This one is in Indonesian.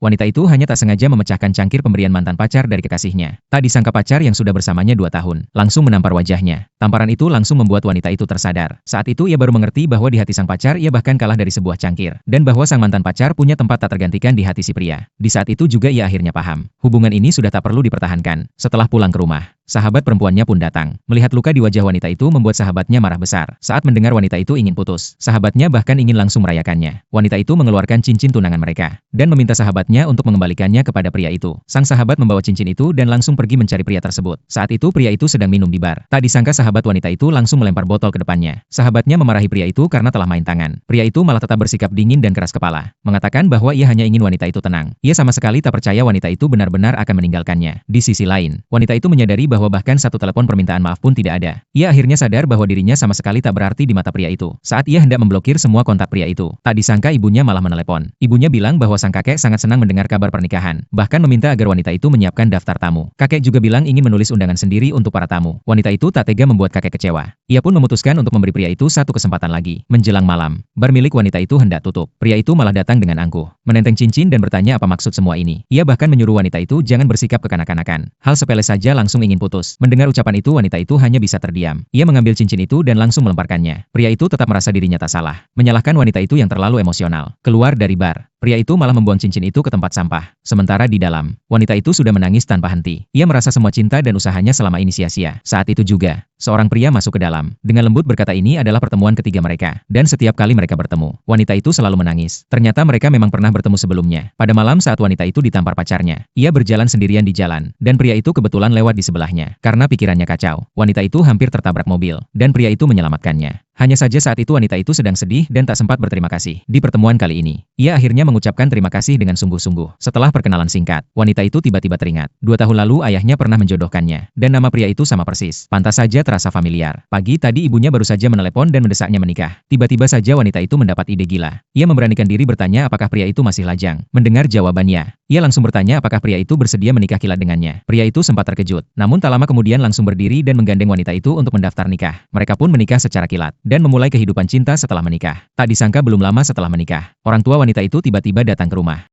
Wanita itu hanya tak sengaja memecahkan cangkir pemberian mantan pacar dari kekasihnya. Tak disangka pacar yang sudah bersamanya 2 tahun, langsung menampar wajahnya. Tamparan itu langsung membuat wanita itu tersadar. Saat itu ia baru mengerti bahwa di hati sang pacar ia bahkan kalah dari sebuah cangkir. Dan bahwa sang mantan pacar punya tempat tak tergantikan di hati si pria. Di saat itu juga ia akhirnya paham. Hubungan ini sudah tak perlu dipertahankan. Setelah pulang ke rumah, sahabat perempuannya pun datang. Melihat luka di wajah wanita itu membuat sahabatnya marah besar. Saat mendengar wanita itu ingin putus, sahabatnya bahkan ingin langsung merayakannya. Wanita itu mengeluarkan cincin tunangan mereka dan meminta sahabatnya untuk mengembalikannya kepada pria itu. Sang sahabat membawa cincin itu dan langsung pergi mencari pria tersebut. Saat itu pria itu sedang minum di bar. Tak disangka sahabat wanita itu langsung melempar botol ke depannya. Sahabatnya memarahi pria itu karena telah main tangan. Pria itu malah tetap bersikap dingin dan keras kepala, mengatakan bahwa ia hanya ingin wanita itu tenang. Ia sama sekali tak percaya wanita itu benar-benar akan meninggalkannya. Di sisi lain, wanita itu menyadari bahwa bahkan satu telepon permintaan maaf pun tidak ada. Ia akhirnya sadar bahwa dirinya sama sekali tak berarti di mata pria itu. Saat ia hendak memblokir semua kontak pria itu, tak disangka ibunya malah menelepon. Ibunya bilang bahwa sang kakek sangat senang mendengar kabar pernikahan, bahkan meminta agar wanita itu menyiapkan daftar tamu. Kakek juga bilang ingin menulis undangan sendiri untuk para tamu. Wanita itu tak tega membuat kakek kecewa. Ia pun memutuskan untuk memberi pria itu satu kesempatan lagi. Menjelang malam, bar milik wanita itu hendak tutup. Pria itu malah datang dengan angkuh, menenteng cincin dan bertanya apa maksud semua ini. Ia bahkan menyuruh wanita itu jangan bersikap kekanak-kanakan. Hal sepele saja langsung ingin putus. Mendengar ucapan itu wanita itu hanya bisa terdiam. Ia mengambil cincin itu dan langsung melemparkannya. Pria itu tetap merasa dirinya tak salah, menyalahkan wanita itu yang terlalu emosional. Keluar dari bar, pria itu malah membuang cincin itu ke tempat sampah. Sementara di dalam, wanita itu sudah menangis tanpa henti. Ia merasa semua cinta dan usahanya selama ini sia-sia. Saat itu juga, seorang pria masuk ke dalam. Dengan lembut berkata ini adalah pertemuan ketiga mereka. Dan setiap kali mereka bertemu, wanita itu selalu menangis. Ternyata mereka memang pernah bertemu sebelumnya. Pada malam saat wanita itu ditampar pacarnya, ia berjalan sendirian di jalan. Dan pria itu kebetulan lewat di sebelahnya. Karena pikirannya kacau, wanita itu hampir tertabrak mobil. Dan pria itu menyelamatkannya. Hanya saja saat itu wanita itu sedang sedih dan tak sempat berterima kasih. Di pertemuan kali ini, ia akhirnya mengucapkan terima kasih dengan sungguh-sungguh. Setelah perkenalan singkat, wanita itu tiba-tiba teringat. 2 tahun lalu ayahnya pernah menjodohkannya. Dan nama pria itu sama persis. Pantas saja terasa familiar. Pagi tadi ibunya baru saja menelepon dan mendesaknya menikah. Tiba-tiba saja wanita itu mendapat ide gila. Ia memberanikan diri bertanya apakah pria itu masih lajang. Mendengar jawabannya, ia langsung bertanya apakah pria itu bersedia menikah kilat dengannya. Pria itu sempat terkejut. Namun tak lama kemudian langsung berdiri dan menggandeng wanita itu untuk mendaftar nikah. Mereka pun menikah secara kilat dan memulai kehidupan cinta setelah menikah. Tak disangka belum lama setelah menikah, orang tua wanita itu tiba-tiba datang ke rumah.